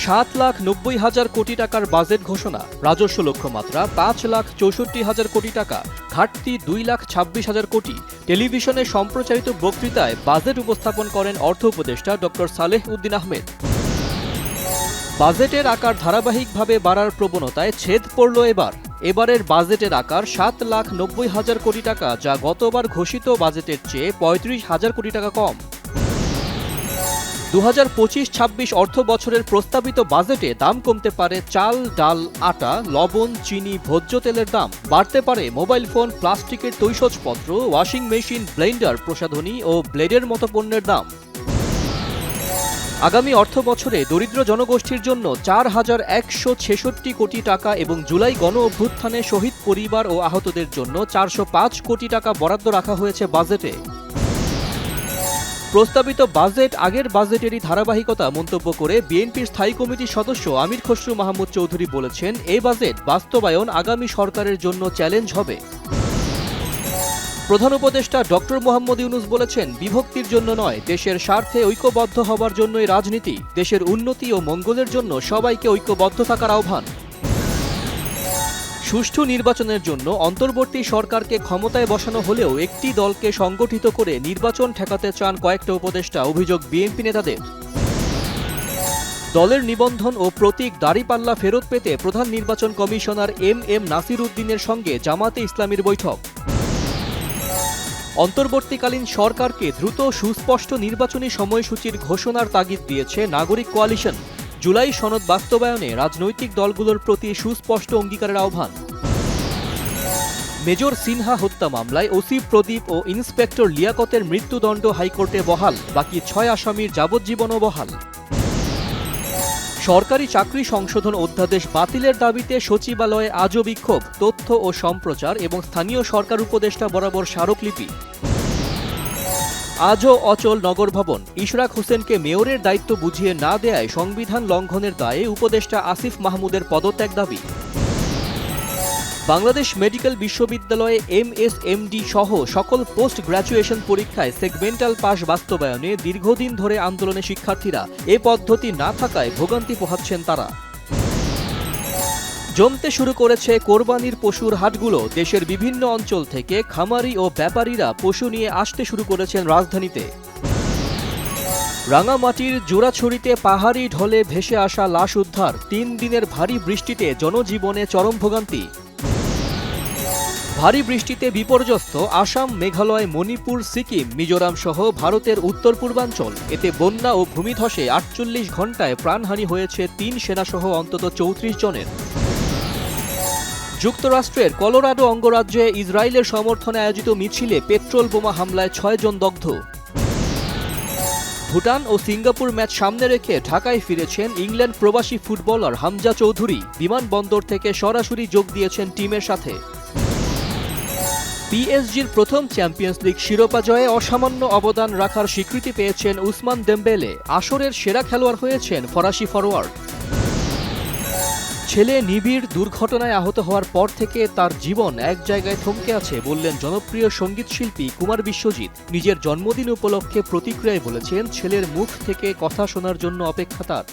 7,90,000 কোটি টাকার বাজেট ঘোষণা, রাজস্ব লক্ষ্যমাত্রা 5,64,000 কোটি টাকা, ঘাটতি 2,26,000 কোটি। টেলিভিশনে সম্প্রচারিত বক্তৃতায় বাজেট উপস্থাপন করেন অর্থ উপদেষ্টা ডক্টর সালেহ উদ্দিন আহমেদ। বাজেটের আকার ধারাবাহিকভাবে বাড়ার প্রবণতায় ছেদ পড়ল এবারের বাজেটের আকার 7,90,000 কোটি টাকা, যা গতবার ঘোষিত বাজেটের চেয়ে 35,000 কোটি টাকা কম। 2025-26 অর্থ বছরের প্রস্তাবিত বাজেটে দাম কমতে পারে চাল, ডাল, আটা, লবণ, চিনি, ভোজ্য তেলের দাম। বাড়তে পারে মোবাইল ফোন, প্লাস্টিকের তৈজসপত্র, ওয়াশিং মেশিন, ব্লেন্ডার, প্রসাধনী ও ব্লেডের মতো পণ্যের দাম। আগামী অর্থ বছরে দরিদ্র জনগোষ্ঠীর জন্য 4,166 কোটি টাকা এবং জুলাই গণ অভ্যুত্থানে শহীদ পরিবার ও আহতদের জন্য 405 কোটি টাকা বরাদ্দ রাখা হয়েছে বাজেটে। প্রস্তাবিত বাজেট আগের বাজেটেরই ধারাবাহিকতা মন্তব্য করে বিএনপির স্থায়ী কমিটির সদস্য আমির খসরু মাহমুদ চৌধুরী বলেছেন, এই বাজেট বাস্তবায়ন আগামী সরকারের জন্য চ্যালেঞ্জ হবে। প্রধান উপদেষ্টা ডক্টর মোহাম্মদ ইউনূস বলেছেন, বিভক্তির জন্য নয়, দেশের স্বার্থে ঐক্যবদ্ধ হবার জন্যই রাজনীতি। দেশের উন্নতি ও মঙ্গলের জন্য সবাইকে ঐক্যবদ্ধ থাকার আহ্বান। সুষ্ঠু নির্বাচনের জন্য অন্তর্বর্তী সরকারকে ক্ষমতায় বসানো হলেও একটি দলকে সংগঠিত করে নির্বাচন ঠেকাতে চান কয়েকটা উপদেষ্টা, অভিযোগ বিএনপি নেতাদের। দলের নিবন্ধন ও প্রতীক দাঁড়িপাল্লা ফেরত পেতে প্রধান নির্বাচন কমিশনার এম নাসির উদ্দিনের সঙ্গে জামাতে ইসলামীর বৈঠক। অন্তর্বর্তীকালীন সরকারকে দ্রুত সুস্পষ্ট নির্বাচনী সময়সূচির ঘোষণার তাগিদ দিয়েছে নাগরিক কোয়ালিশন। জুলাই সনদ বাস্তবায়নে রাজনৈতিক দলগুলোর প্রতি সুস্পষ্ট অঙ্গীকারের আহ্বান। মেজর সিনহা হত্যা মামলায় ওসি প্রদীপ ও ইন্সপেক্টর লিয়াকতের মৃত্যুদণ্ড হাইকোর্টে বহাল, বাকি 6 আসামির যাবজ্জীবনও বহাল। সরকারি চাকরি সংশোধন অধ্যাদেশ বাতিলের দাবিতে সচিবালয়ে আজও বিক্ষোভ, তথ্য ও সম্প্রচার এবং স্থানীয় সরকার উপদেষ্টা বরাবর স্মারকলিপি। আজও অচল নগর ভবন, ইশরাক হোসেনকে মেয়রের দায়িত্ব বুঝিয়ে না দেয়ায় সংবিধান লঙ্ঘনের দায়ে উপদেষ্টা আসিফ মাহমুদের পদত্যাগ দাবি। বাংলাদেশ মেডিকেল বিশ্ববিদ্যালয়ে MSMD সহ সকল পোস্ট গ্র্যাজুয়েশন পরীক্ষায় সেগমেন্টাল পাস বাস্তবায়নে দীর্ঘদিন ধরে আন্দোলনে শিক্ষার্থীরা, এ পদ্ধতি না থাকায় ভোগান্তি পোহাচ্ছেন তারা। জমতে শুরু করেছে কোরবানির পশুর হাটগুলো। দেশের বিভিন্ন অঞ্চল থেকে খামারি ও ব্যাপারীরা পশু নিয়ে আসতে শুরু করেছেন রাজধানীতে। রাঙামাটির জোড়াছড়িতে পাহাড়ি ঢলে ভেসে আসা লাশ উদ্ধার, 3 দিনের ভারী বৃষ্টিতে জনজীবনে চরম ভোগান্তি। ভারী বৃষ্টিতে বিপর্যস্ত আসাম, মেঘালয়, মণিপুর, সিকিম, মিজোরাম সহ ভারতের উত্তর পূর্বাঞ্চল। এতে বন্যা ও ভূমিধসে 48 ঘণ্টায় প্রাণহানি হয়েছে 3 সেনাসহ অন্তত 34 জনের। যুক্তরাষ্ট্রের কলোরাডো অঙ্গরাজ্যে ইসরায়েলের সমর্থনে আয়োজিত মিছিলে পেট্রোল বোমা হামলায় 6 জন দগ্ধ। ভুটান ও সিঙ্গাপুর ম্যাচ সামনে রেখে ঢাকায় ফিরেছেন ইংল্যান্ড প্রবাসী ফুটবলার হামজা চৌধুরী। বিমানবন্দর থেকে সরাসরি যোগ দিয়েছেন টিমের সাথে। পিএসজির প্রথম চ্যাম্পিয়ন্স লিগ শিরোপা জয়ে অসামান্য অবদান রাখার স্বীকৃতি পেয়েছেন উসমান দেমবেলে। আসরের সেরা খেলোয়াড় হয়েছেন ফরাসি ফরোয়ার্ড। ছেলে নিবিড় দুর্ঘটনায় আহত হওয়ার পর থেকে তার জীবন এক জায়গায় থমকে আছে বললেন জনপ্রিয় সঙ্গীতশিল্পী কুমার বিশ্বজিৎ। নিজের জন্মদিন উপলক্ষে প্রতিক্রিয়ায় বলেছেন, ছেলের মুখ থেকে কথা শোনার জন্য অপেক্ষা তার।